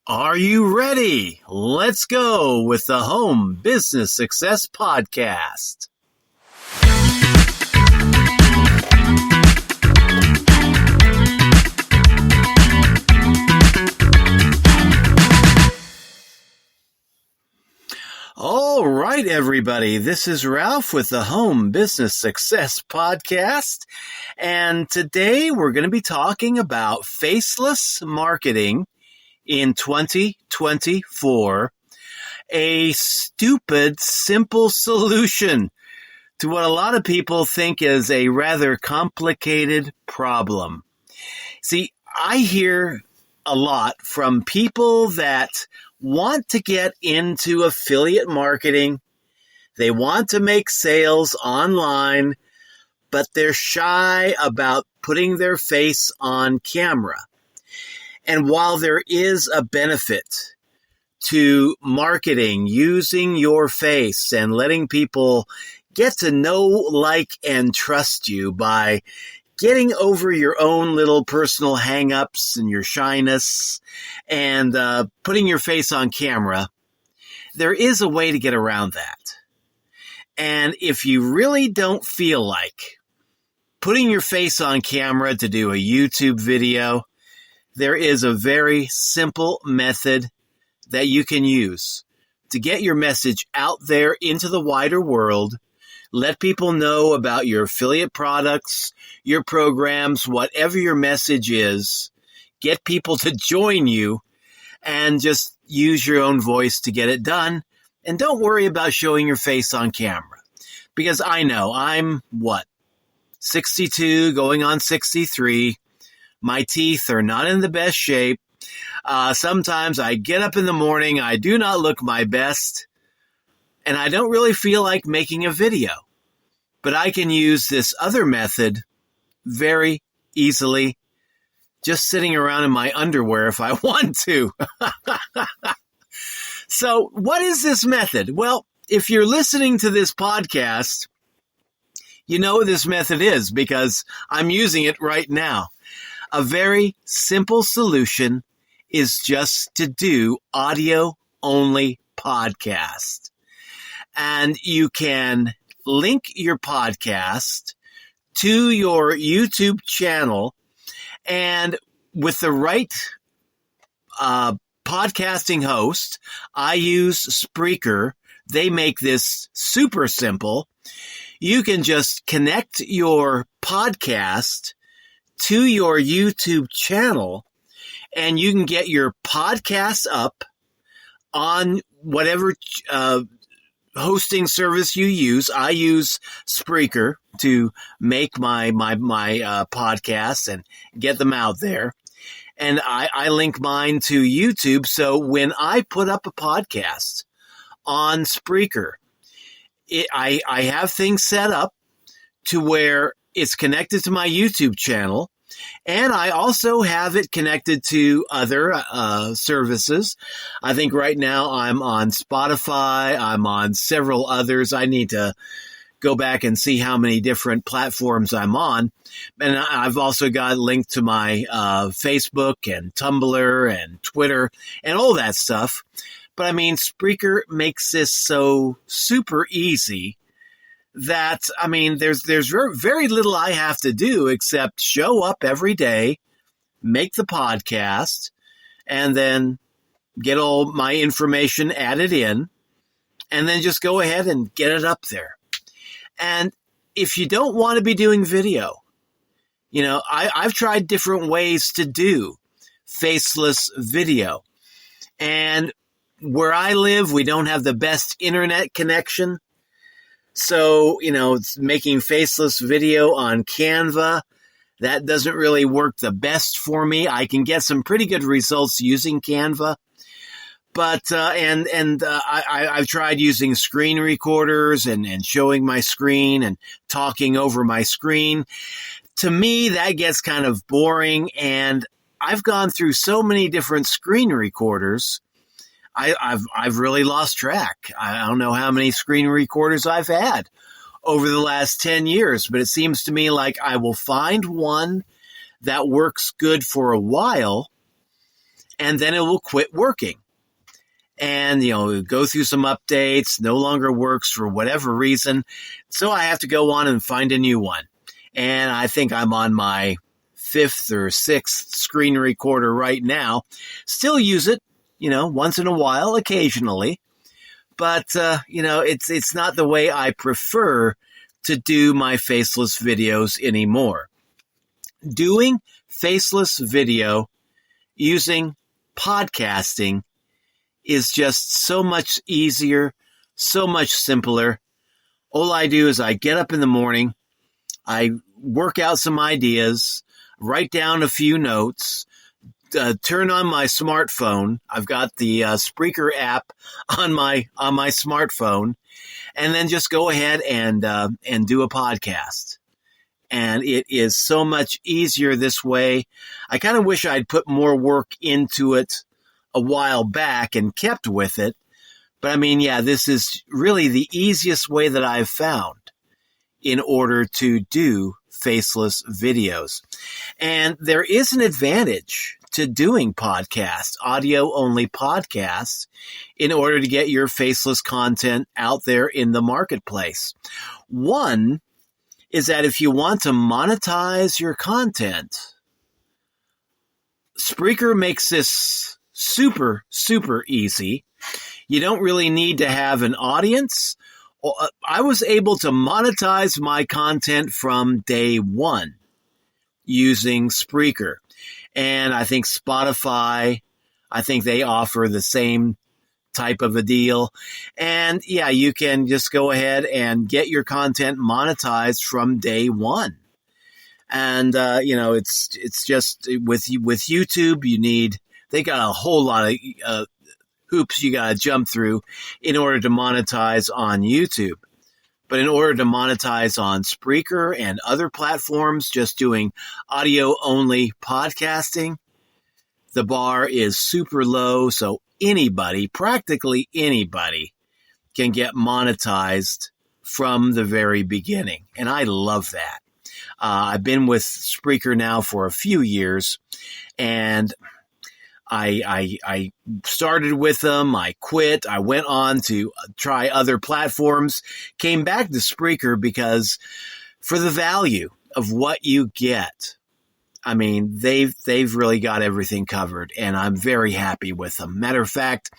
Are you ready? Let's go with the Home Business Success Podcast. All right, everybody. This is Ralph with the Home Business Success Podcast. And today we're going to be talking about faceless marketing in 2024, a stupid, simple solution to what a lot of people think is a rather complicated problem. See, I hear a lot from people that want to get into affiliate marketing. They want to make sales online, but they're shy about putting their face on camera. And while there is a benefit to marketing using your face and letting people get to know, like, and trust you by getting over your own little personal hang-ups and your shyness and putting your face on camera, there is a way to get around that. And if you really don't feel like putting your face on camera to do a YouTube video, there is a very simple method that you can use to get your message out there into the wider world. Let people know about your affiliate products, your programs, whatever your message is. Get people to join you and just use your own voice to get it done. And don't worry about showing your face on camera. Because I know I'm, 62 going on 63. My teeth are not in the best shape. Sometimes I get up in the morning, I do not look my best, and I don't really feel like making a video. But I can use this other method very easily, just sitting around in my underwear if I want to. So what is this method? Well, if you're listening to this podcast, you know what this method is because I'm using it right now. A very simple solution is just to do audio-only podcast. And you can link your podcast to your YouTube channel, and with the right podcasting host, I use Spreaker. They make this super simple. You can just connect your podcast to your YouTube channel, and you can get your podcast up on whatever hosting service you use. I use Spreaker to make my podcasts and get them out there. And I link mine to YouTube. So when I put up a podcast on Spreaker, I have things set up to where it's connected to my YouTube channel, and I also have it connected to other services. I think right now I'm on Spotify. I'm on several others. I need to go back and see how many different platforms I'm on. And I've also got linked to my Facebook and Tumblr and Twitter and all that stuff. But I mean, Spreaker makes this so super easy that, I mean, there's very little I have to do except show up every day, make the podcast, and then get all my information added in, and then just go ahead and get it up there. And if you don't want to be doing video, you know, I've tried different ways to do faceless video. And where I live, we don't have the best internet connection. So, you know, it's making faceless video on Canva, that doesn't really work the best for me. I can get some pretty good results using Canva. But, I've tried using screen recorders and showing my screen and talking over my screen. To me, that gets kind of boring. And I've gone through so many different screen recorders. I've really lost track. I don't know how many screen recorders I've had over the last 10 years, but it seems to me like I will find one that works good for a while, and then it will quit working. And, go through some updates, no longer works for whatever reason. So I have to go on and find a new one. And I think I'm on my 5th or 6th screen recorder right now. Still use it, once in a while, occasionally. But, it's not the way I prefer to do my faceless videos anymore. Doing faceless video using podcasting is just so much easier, so much simpler. All I do is I get up in the morning, I work out some ideas, write down a few notes, turn on my smartphone. I've got the Spreaker app on my smartphone, and then just go ahead and do a podcast. And it is so much easier this way. I kind of wish I'd put more work into it a while back and kept with it. But I mean, this is really the easiest way that I've found in order to do faceless videos. And there is an advantage to doing podcasts, audio-only podcasts, in order to get your faceless content out there in the marketplace. One is that if you want to monetize your content, Spreaker makes this super, super easy. You don't really need to have an audience. I was able to monetize my content from day one using Spreaker. And I think Spotify, they offer the same type of a deal. And you can just go ahead and get your content monetized from day one. And, it's just with YouTube, they got a whole lot of hoops you got to jump through in order to monetize on YouTube. But in order to monetize on Spreaker and other platforms, just doing audio-only podcasting, the bar is super low. So practically anybody, can get monetized from the very beginning. And I love that. I've been with Spreaker now for a few years, and I started with them. I quit. I went on to try other platforms, came back to Spreaker because for the value of what you get, I mean, they've really got everything covered, and I'm very happy with them. Matter of fact,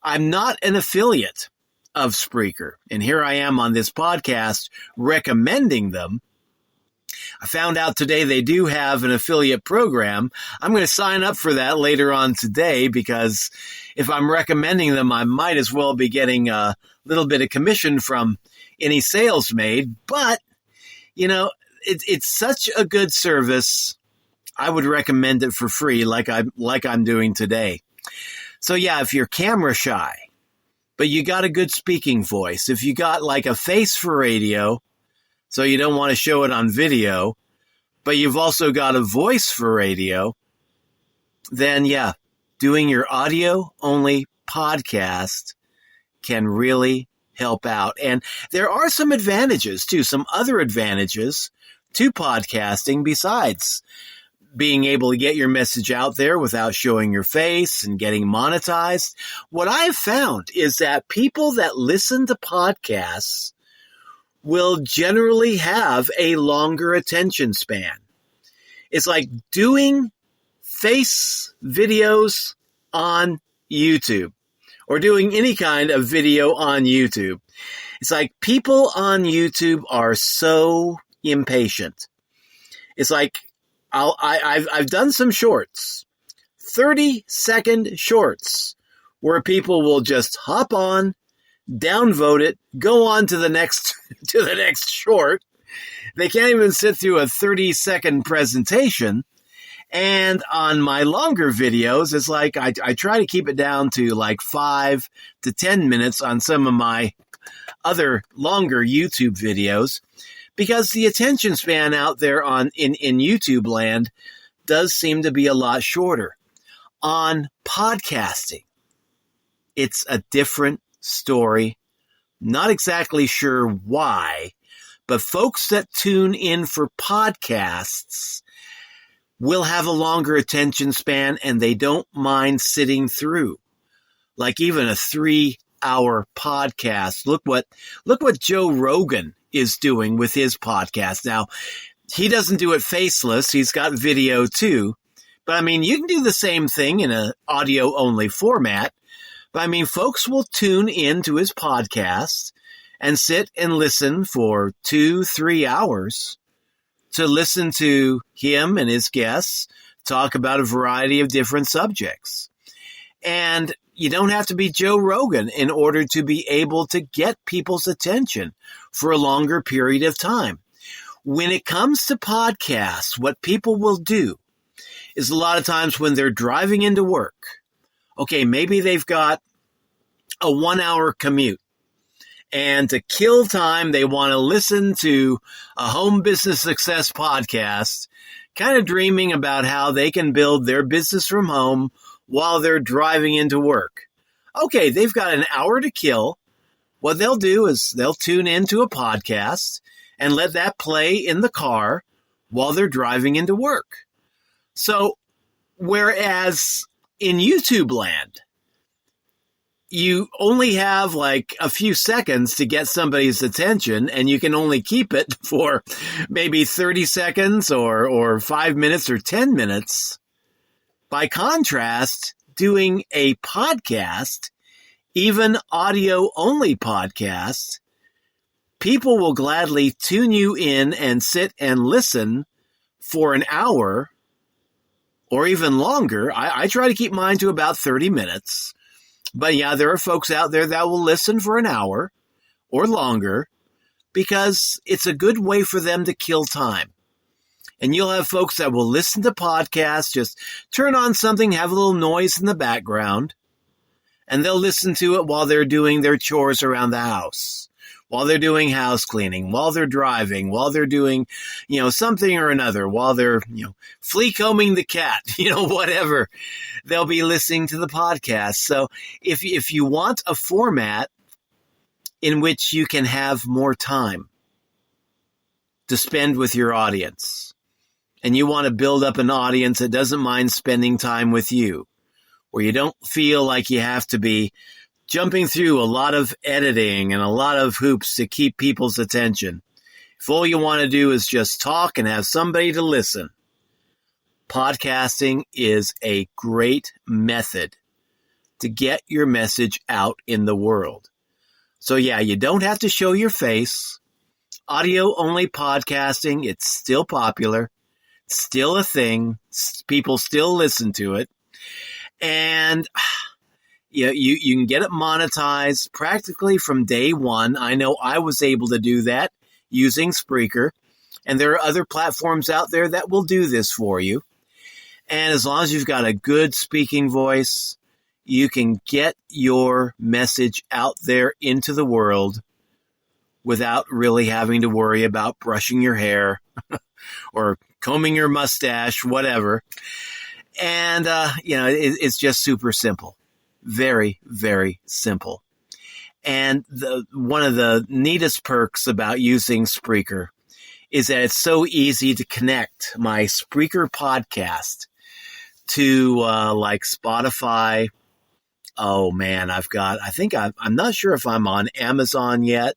I'm not an affiliate of Spreaker, and here I am on this podcast recommending them. I found out today they do have an affiliate program. I'm going to sign up for that later on today, because if I'm recommending them, I might as well be getting a little bit of commission from any sales made. But, it's such a good service. I would recommend it for free like I'm doing today. So if you're camera shy, but you got a good speaking voice, if you got like a face for radio, so you don't want to show it on video, but you've also got a voice for radio, then doing your audio-only podcast can really help out. And there are some advantages too, some other advantages to podcasting besides being able to get your message out there without showing your face and getting monetized. What I've found is that people that listen to podcasts will generally have a longer attention span. It's like doing face videos on YouTube or doing any kind of video on YouTube. It's like people on YouTube are so impatient. It's like I've done some shorts, 30-second shorts, where people will just hop on, downvote it, go on to the next short. They can't even sit through a 30-second presentation. And on my longer videos, it's like I try to keep it down to like 5 to 10 minutes on some of my other longer YouTube videos, because the attention span out there in YouTube land does seem to be a lot shorter. On podcasting, it's a different story. Not exactly sure why, but folks that tune in for podcasts will have a longer attention span and they don't mind sitting through. Like even a 3-hour podcast. Look what Joe Rogan is doing with his podcast. Now, he doesn't do it faceless. He's got video too. But I mean, you can do the same thing in an audio only format. But I mean, folks will tune into his podcast and sit and listen for 2-3 hours to listen to him and his guests talk about a variety of different subjects. And you don't have to be Joe Rogan in order to be able to get people's attention for a longer period of time. When it comes to podcasts, what people will do is a lot of times when they're driving into work, okay, maybe they've got a 1-hour commute. And to kill time, they want to listen to a home business success podcast, kind of dreaming about how they can build their business from home while they're driving into work. Okay, they've got an hour to kill. What they'll do is they'll tune into a podcast and let that play in the car while they're driving into work. So, whereas in YouTube land, you only have like a few seconds to get somebody's attention, and you can only keep it for maybe 30 seconds or 5 minutes or 10 minutes. By contrast, doing a podcast, even audio-only podcast, people will gladly tune you in and sit and listen for an hour or even longer. I try to keep mine to about 30 minutes. But yeah, there are folks out there that will listen for an hour or longer because it's a good way for them to kill time. And you'll have folks that will listen to podcasts, just turn on something, have a little noise in the background, and they'll listen to it while they're doing their chores around the house, while they're doing house cleaning, while they're driving, while they're doing, something or another, while they're, flea combing the cat, whatever. They'll be listening to the podcast. So if you want a format in which you can have more time to spend with your audience, and you want to build up an audience that doesn't mind spending time with you, where you don't feel like you have to be jumping through a lot of editing and a lot of hoops to keep people's attention. If all you want to do is just talk and have somebody to listen, podcasting is a great method to get your message out in the world. So yeah, you don't have to show your face. Audio-only podcasting, it's still popular. It's still a thing. People still listen to it. And you can get it monetized practically from day one. I know I was able to do that using Spreaker. And there are other platforms out there that will do this for you. And as long as you've got a good speaking voice, you can get your message out there into the world without really having to worry about brushing your hair or combing your mustache, whatever. And, it's just super simple. Very, very simple. And one of the neatest perks about using Spreaker is that it's so easy to connect my Spreaker podcast to like Spotify. Oh man, I'm not sure if I'm on Amazon yet.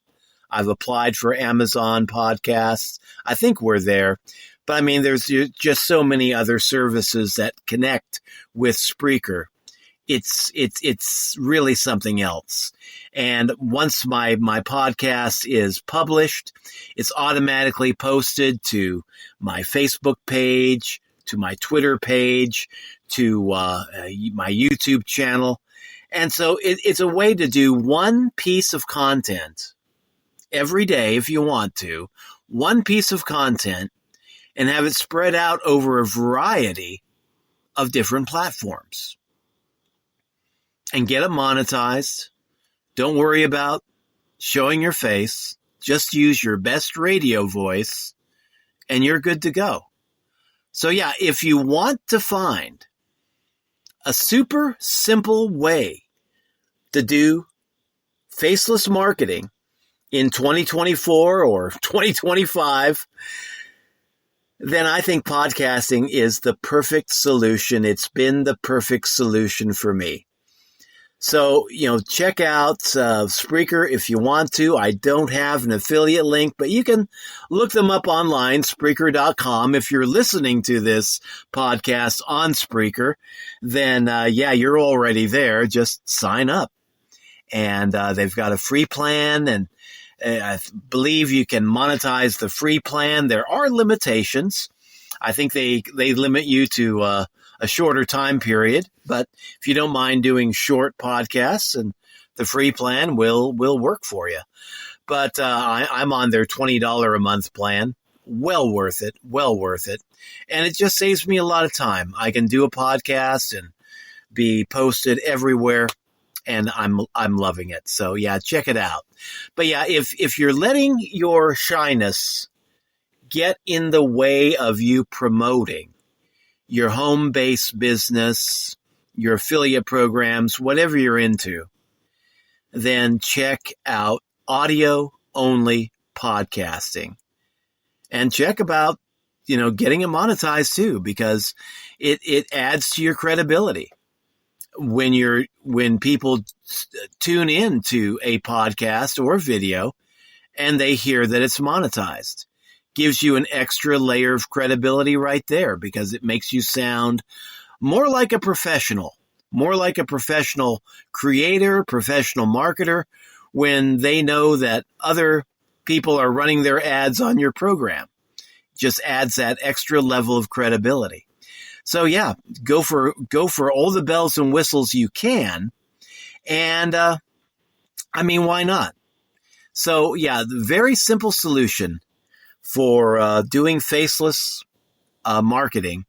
I've applied for Amazon podcasts. I think we're there. But I mean, there's just so many other services that connect with Spreaker. It's really something else. And once my podcast is published, it's automatically posted to my Facebook page, to my Twitter page, to my YouTube channel. And so it's a way to do one piece of content every day if you want to, one piece of content, and have it spread out over a variety of different platforms. And get it monetized. Don't worry about showing your face. Just use your best radio voice, and you're good to go. So yeah, if you want to find a super simple way to do faceless marketing in 2024 or 2025, then I think podcasting is the perfect solution. It's been the perfect solution for me. So, check out Spreaker if you want to. I don't have an affiliate link, but you can look them up online, Spreaker.com. If you're listening to this podcast on Spreaker, then, you're already there. Just sign up. And they've got a free plan, and I believe you can monetize the free plan. There are limitations. I think they limit you to a shorter time period, but if you don't mind doing short podcasts, and the free plan will work for you. But I'm on their $20 a month plan. Well worth it. And it just saves me a lot of time. I can do a podcast and be posted everywhere, and I'm loving it. So yeah, check it out. But yeah, if you're letting your shyness get in the way of you promoting your home-based business, your affiliate programs, whatever you're into, then check out audio-only podcasting. And check about, getting it monetized too, because it adds to your credibility. When people tune in to a podcast or video and they hear that it's monetized, gives you an extra layer of credibility right there, because it makes you sound more like a professional creator, professional marketer, when they know that other people are running their ads on your program. Just adds that extra level of credibility. So yeah, go for all the bells and whistles you can. And why not? So yeah, the very simple solution for doing faceless marketing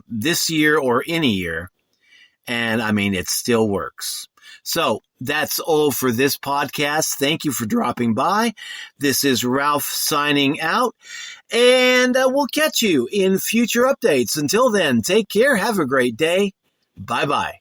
this year or any year. And it still works. So that's all for this podcast. Thank you for dropping by. This is Ralph signing out, and we'll catch you in future updates. Until then, take care. Have a great day. Bye-bye.